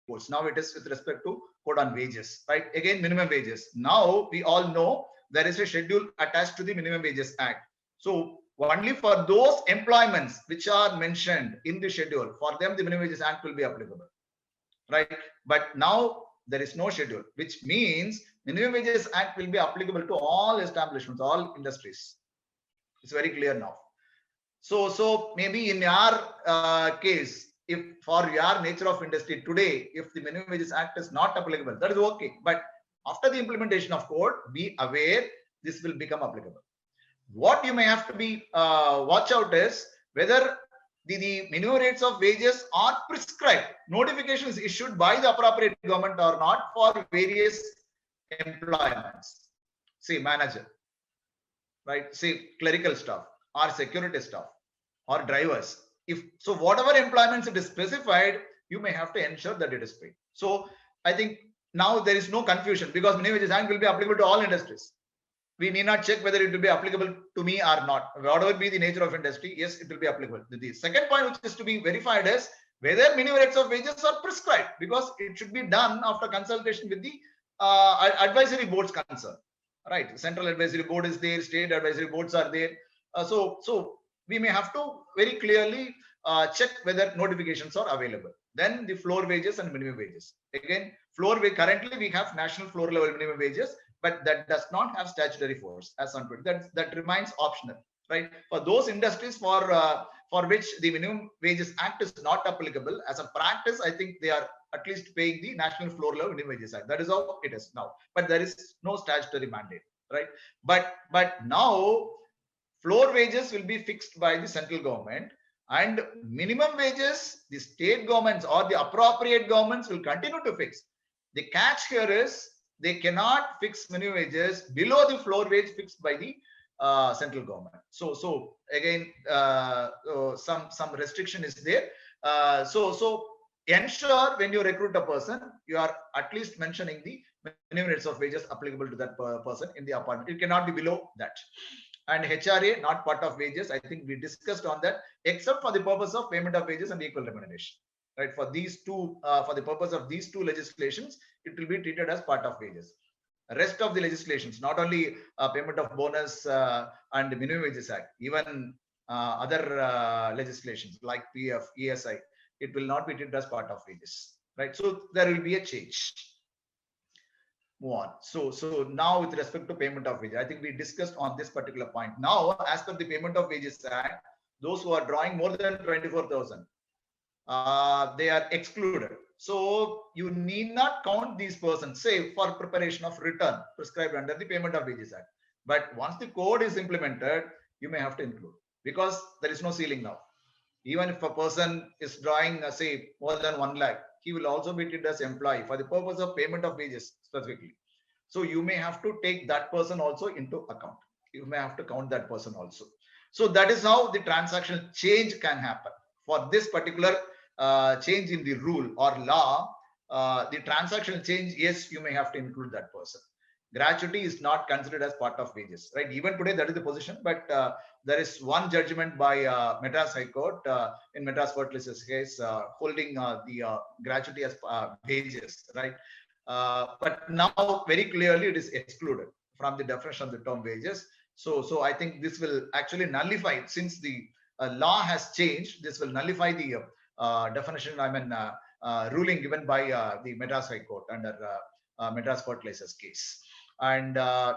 codes. Now it is with respect to code on wages, right? Again, minimum wages. Now we all know there is a schedule attached to the Minimum Wages Act. So only for those employments which are mentioned in the schedule, for them the Minimum Wages Act will be applicable, right? But now there is no schedule, which means Minimum Wages Act will be applicable to all establishments, all industries. It's very clear now. So maybe in your case, if for your nature of industry today, if the Minimum Wages Act is not applicable, that is okay. But after the implementation of code, be aware this will become applicable. What you may have to be watch out is whether the minimum rates of wages are prescribed. Notification is issued by the appropriate government or not for various employments. Say manager, right? Say clerical staff or security staff or drivers. If so, whatever employments it is specified, you may have to ensure that it is paid. So I think now there is no confusion because Minimum Wages Act will be applicable to all industries. We need not check whether it will be applicable to me or not. Whatever be the nature of industry, yes, it will be applicable. The second point which is to be verified is whether minimum rates of wages are prescribed, because it should be done after consultation with the advisory boards concerned. Right, central advisory board is there, state advisory boards are there. So we may have to very clearly check whether notifications are available. Then the floor wages and minimum wages. Again, currently we have national floor level minimum wages, but that does not have statutory force as on today. That remains optional, right? For those industries for which the Minimum Wages Act is not applicable, as a practice, I think they are at least paying the national floor level Minimum Wages Act. That is how it is now. But there is no statutory mandate, right? But now floor wages will be fixed by the central government, and minimum wages the state governments or the appropriate governments will continue to fix. The catch here is they cannot fix minimum wages below the floor wage fixed by the central government. So again, some restriction is there. So ensure when you recruit a person, you are at least mentioning the minimum rates of wages applicable to that person in the appointment. It cannot be below that. And HRA not part of wages. I think we discussed on that, except for the purpose of payment of wages and equal remuneration. Right, for these two, for the purpose of these two legislations, it will be treated as part of wages. Rest of the legislations, not only payment of bonus and the Minimum Wages Act, even other legislations like PF, ESI, it will not be treated as part of wages. Right, so there will be a change. Move on. So now with respect to payment of wages, I think we discussed on this particular point. Now, as per the Payment of Wages Act, those who are drawing more than 24,000, they are excluded. So you need not count these persons, say for preparation of return prescribed under the Payment of Wages Act. But once the code is implemented, you may have to include, because there is no ceiling now. Even if a person is drawing, say, more than 1 lakh, he will also be treated as employee for the purpose of payment of wages specifically. So you may have to take that person also into account. You may have to count that person also. So that is how the transactional change can happen. For this particular change in the rule or law, the transactional change, yes, you may have to include that person. Gratuity is not considered as part of wages, right? Even today, that is the position. But there is one judgment by Madras High Court in Madras Fertilizers case holding the gratuity as wages, right? But now very clearly it is excluded from the definition of the term wages. So I think this will actually nullify, since the law has changed, this will nullify the definition, ruling given by the Madras High Court under Madras Fertilizers case. And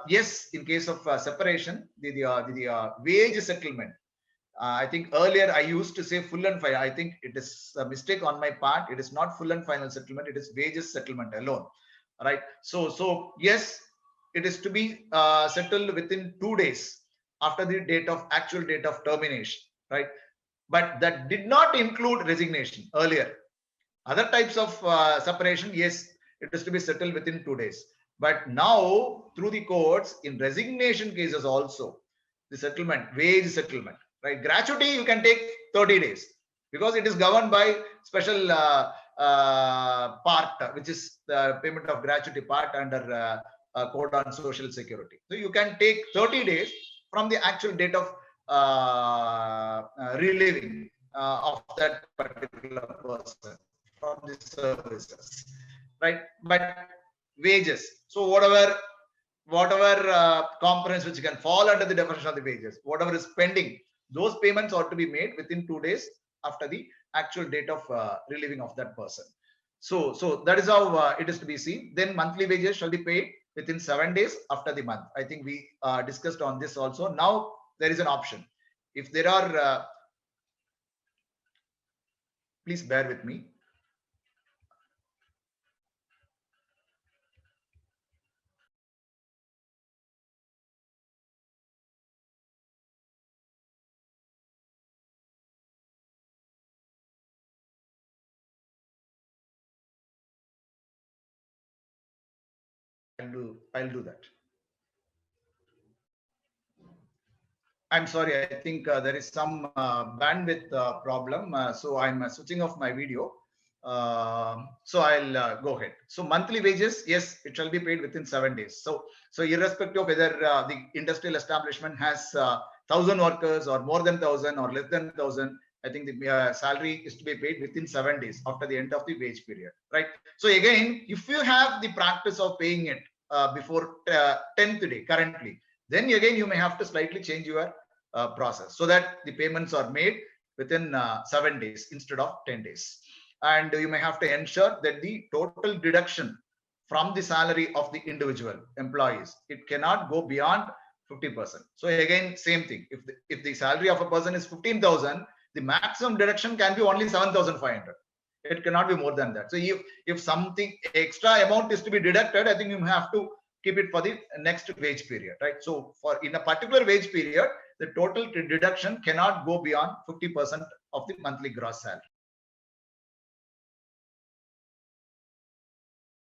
yes, in case of separation, the wage settlement, I think earlier I used to say full and final. I think it is a mistake on my part. It is not full and final settlement. It is wages settlement alone, right? So yes, it is to be settled within 2 days after the actual date of termination, right? But that did not include resignation earlier. Other types of separation, yes, it is to be settled within 2 days. But now, through the courts, in resignation cases also, the settlement, wage settlement, right? Gratuity, you can take 30 days because it is governed by special part, which is the payment of gratuity part under Code on Social Security. So you can take 30 days from the actual date of relieving of that particular person from the services, right? But wages. So whatever components which can fall under the definition of the wages, whatever is pending, those payments ought to be made within 2 days after the actual date of relieving of that person. So that is how it is to be seen. Then monthly wages shall be paid within 7 days after the month. I think we discussed on this also. Now there is an option. If there are, please bear with me. I'll do that. I'm sorry, I think there is some bandwidth problem. So I'm switching off my video. So I'll go ahead. So monthly wages, yes, it shall be paid within 7 days. So irrespective of whether the industrial establishment has 1,000 workers or more than 1,000 or less than 1,000, I think the salary is to be paid within 7 days after the end of the wage period, right? So again, if you have the practice of paying it before 10th day currently, then again you may have to slightly change your process so that the payments are made within 7 days instead of 10 days. And you may have to ensure that the total deduction from the salary of the individual employees, it cannot go beyond 50%. So again, same thing. If the salary of a person is 15,000, the maximum deduction can be only 7,500. It cannot be more than that. So if something extra amount is to be deducted, I think you have to keep it for the next wage period, right? So for in a particular wage period, the total deduction cannot go beyond 50% of the monthly gross salary.